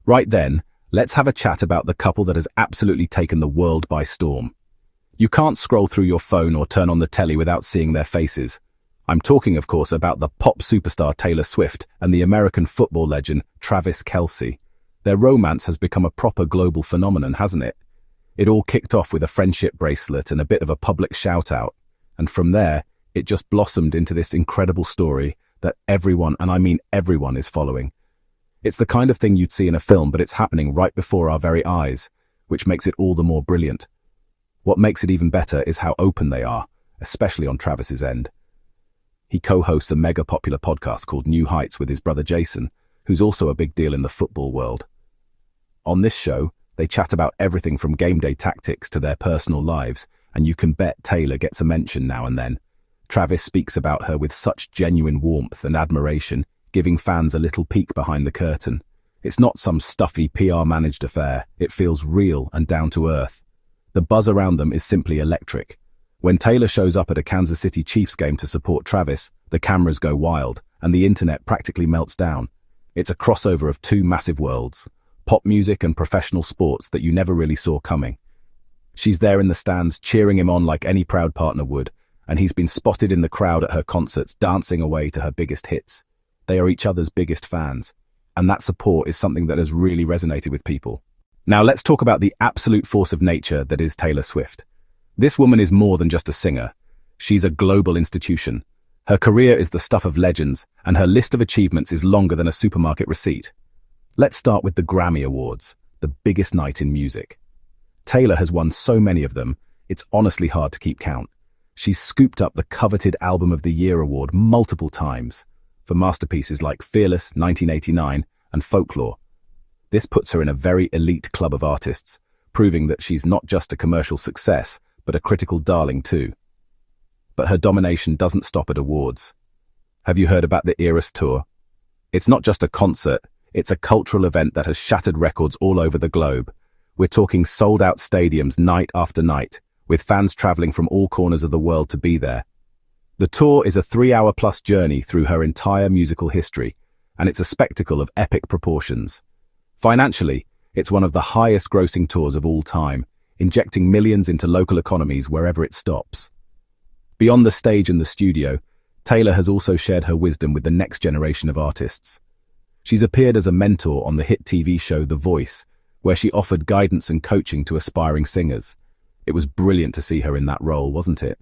Right then, let's have a chat about the couple that has absolutely taken the world by storm. You can't scroll through your phone or turn on the telly without seeing their faces. I'm talking, of course, about the pop superstar Taylor Swift and the American football legend Travis Kelce. Their romance has become a proper global phenomenon, hasn't it? It all kicked off with a friendship bracelet and a bit of a public shout-out. And from there, it just blossomed into this incredible story that everyone, and I mean everyone, is following. It's the kind of thing you'd see in a film, but it's happening right before our very eyes, which makes it all the more brilliant. What makes it even better is how open they are, especially on Travis's end. He co-hosts a mega-popular podcast called New Heights with his brother Jason, who's also a big deal in the football world. On this show, they chat about everything from game day tactics to their personal lives, and you can bet Taylor gets a mention now and then. Travis speaks about her with such genuine warmth and admiration, giving fans a little peek behind the curtain. It's not some stuffy PR-managed affair. It feels real and down to earth. The buzz around them is simply electric. When Taylor shows up at a Kansas City Chiefs game to support Travis, the cameras go wild, and the internet practically melts down. It's a crossover of two massive worlds, pop music and professional sports that you never really saw coming. She's there in the stands cheering him on like any proud partner would, and he's been spotted in the crowd at her concerts dancing away to her biggest hits. They are each other's biggest fans, and that support is something that has really resonated with people. Now let's talk about the absolute force of nature that is Taylor Swift. This woman is more than just a singer. She's a global institution. Her career is the stuff of legends, and her list of achievements is longer than a supermarket receipt. Let's start with the Grammy Awards, the biggest night in music. Taylor has won so many of them, it's honestly hard to keep count. She's scooped up the coveted Album of the Year award multiple times, for masterpieces like Fearless, 1989, and Folklore. This puts her in a very elite club of artists, proving that she's not just a commercial success, but a critical darling too. But her domination doesn't stop at awards. Have you heard about the Eras Tour? It's not just a concert, it's a cultural event that has shattered records all over the globe. We're talking sold-out stadiums night after night, with fans traveling from all corners of the world to be there. The tour is a 3-hour-plus journey through her entire musical history, and it's a spectacle of epic proportions. Financially, it's one of the highest-grossing tours of all time, injecting millions into local economies wherever it stops. Beyond the stage and the studio, Taylor has also shared her wisdom with the next generation of artists. She's appeared as a mentor on the hit TV show The Voice, where she offered guidance and coaching to aspiring singers. It was brilliant to see her in that role, wasn't it?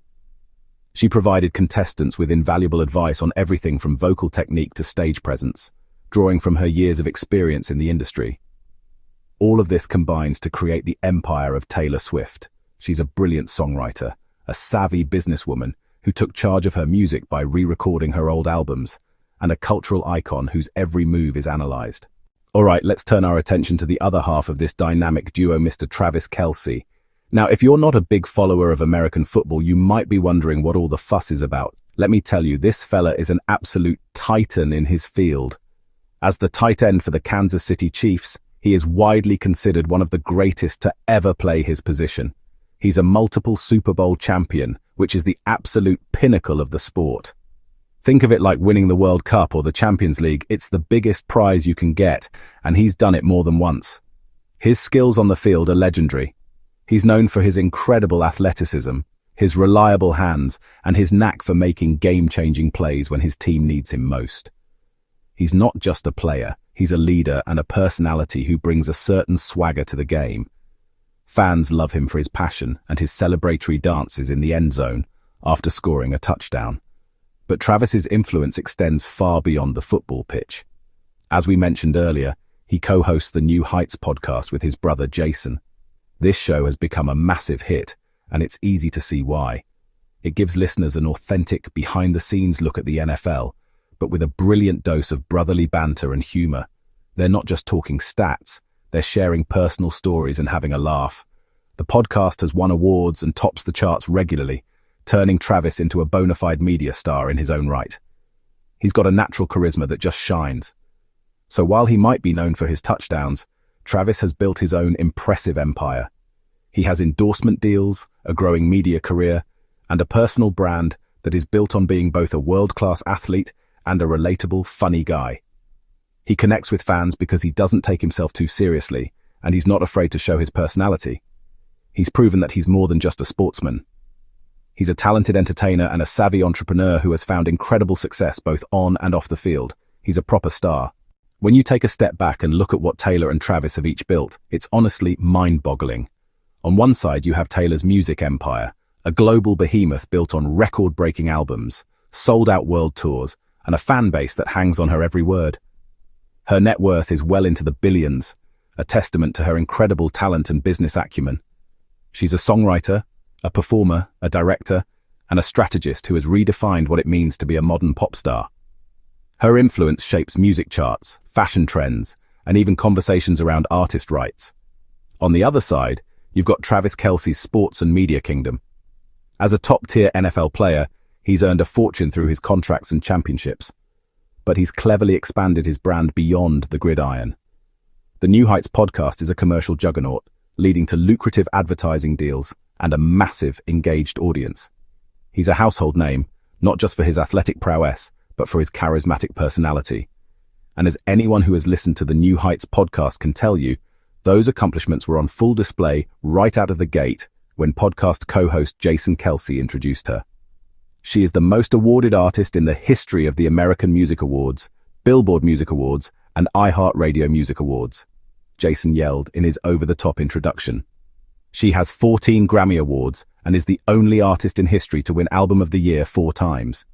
She provided contestants with invaluable advice on everything from vocal technique to stage presence, drawing from her years of experience in the industry. All of this combines to create the empire of Taylor Swift. She's a brilliant songwriter, a savvy businesswoman who took charge of her music by re-recording her old albums, and a cultural icon whose every move is analyzed. All right, let's turn our attention to the other half of this dynamic duo, Mr. Travis Kelce. Now, if you're not a big follower of American football, you might be wondering what all the fuss is about. Let me tell you, this fella is an absolute titan in his field. As the tight end for the Kansas City Chiefs, he is widely considered one of the greatest to ever play his position. He's a multiple Super Bowl champion, which is the absolute pinnacle of the sport. Think of it like winning the World Cup or the Champions League. It's the biggest prize you can get, and he's done it more than once. His skills on the field are legendary. He's known for his incredible athleticism, his reliable hands, and his knack for making game-changing plays when his team needs him most. He's not just a player, he's a leader and a personality who brings a certain swagger to the game. Fans love him for his passion and his celebratory dances in the end zone after scoring a touchdown. But Travis's influence extends far beyond the football pitch. As we mentioned earlier, he co-hosts the New Heights podcast with his brother Jason. This show has become a massive hit, and it's easy to see why. It gives listeners an authentic, behind-the-scenes look at the NFL, but with a brilliant dose of brotherly banter and humor. They're not just talking stats, they're sharing personal stories and having a laugh. The podcast has won awards and tops the charts regularly, turning Travis into a bona fide media star in his own right. He's got a natural charisma that just shines. So while he might be known for his touchdowns, Travis has built his own impressive empire. He has endorsement deals, a growing media career, and a personal brand that is built on being both a world-class athlete and a relatable, funny guy. He connects with fans because he doesn't take himself too seriously, and he's not afraid to show his personality. He's proven that he's more than just a sportsman. He's a talented entertainer and a savvy entrepreneur who has found incredible success both on and off the field. He's a proper star. When you take a step back and look at what Taylor and Travis have each built, it's honestly mind-boggling. On one side, you have Taylor's music empire, a global behemoth built on record-breaking albums, sold-out world tours, and a fan base that hangs on her every word. Her net worth is well into the billions, a testament to her incredible talent and business acumen. She's a songwriter, a performer, a director, and a strategist who has redefined what it means to be a modern pop star. Her influence shapes music charts, fashion trends, and even conversations around artist rights. On the other side, you've got Travis Kelce's sports and media kingdom. As a top-tier NFL player, he's earned a fortune through his contracts and championships. But he's cleverly expanded his brand beyond the gridiron. The New Heights podcast is a commercial juggernaut, leading to lucrative advertising deals and a massive, engaged audience. He's a household name, not just for his athletic prowess, but for his charismatic personality. And as anyone who has listened to the New Heights podcast can tell you, those accomplishments were on full display right out of the gate when podcast co-host Jason Kelce introduced her. She is the most awarded artist in the history of the American Music Awards, Billboard Music Awards, and iHeartRadio Music Awards, Jason yelled in his over-the-top introduction. She has 14 Grammy Awards and is the only artist in history to win Album of the Year 4 times.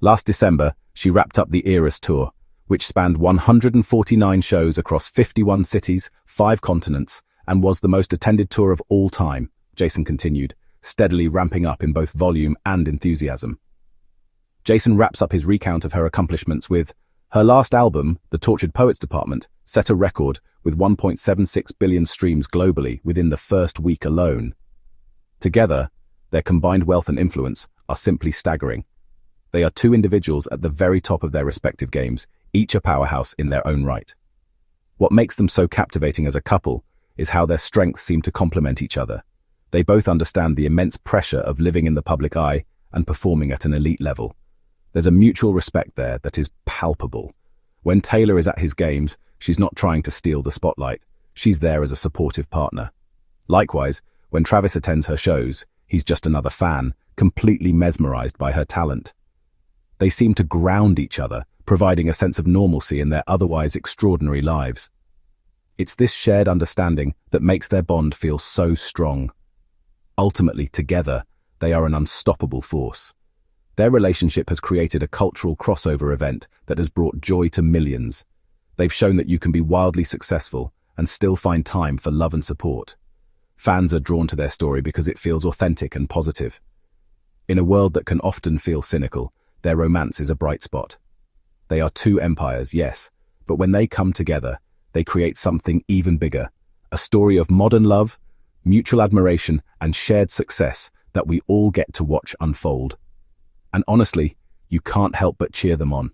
Last December, she wrapped up the Eras Tour, which spanned 149 shows across 51 cities, 5 continents, and was the most attended tour of all time, Jason continued, steadily ramping up in both volume and enthusiasm. Jason wraps up his recount of her accomplishments with, her last album, The Tortured Poets Department, set a record with 1.76 billion streams globally within the first week alone. Together, their combined wealth and influence are simply staggering. They are 2 individuals at the very top of their respective games, each a powerhouse in their own right. What makes them so captivating as a couple is how their strengths seem to complement each other. They both understand the immense pressure of living in the public eye and performing at an elite level. There's a mutual respect there that is palpable. When Taylor is at his games, she's not trying to steal the spotlight. She's there as a supportive partner. Likewise, when Travis attends her shows, he's just another fan, completely mesmerized by her talent. They seem to ground each other, providing a sense of normalcy in their otherwise extraordinary lives. It's this shared understanding that makes their bond feel so strong. Ultimately, together, they are an unstoppable force. Their relationship has created a cultural crossover event that has brought joy to millions. They've shown that you can be wildly successful and still find time for love and support. Fans are drawn to their story because it feels authentic and positive. In a world that can often feel cynical, their romance is a bright spot. They are 2 empires, yes, but when they come together, they create something even bigger. A story of modern love, mutual admiration, and shared success that we all get to watch unfold. And honestly, you can't help but cheer them on.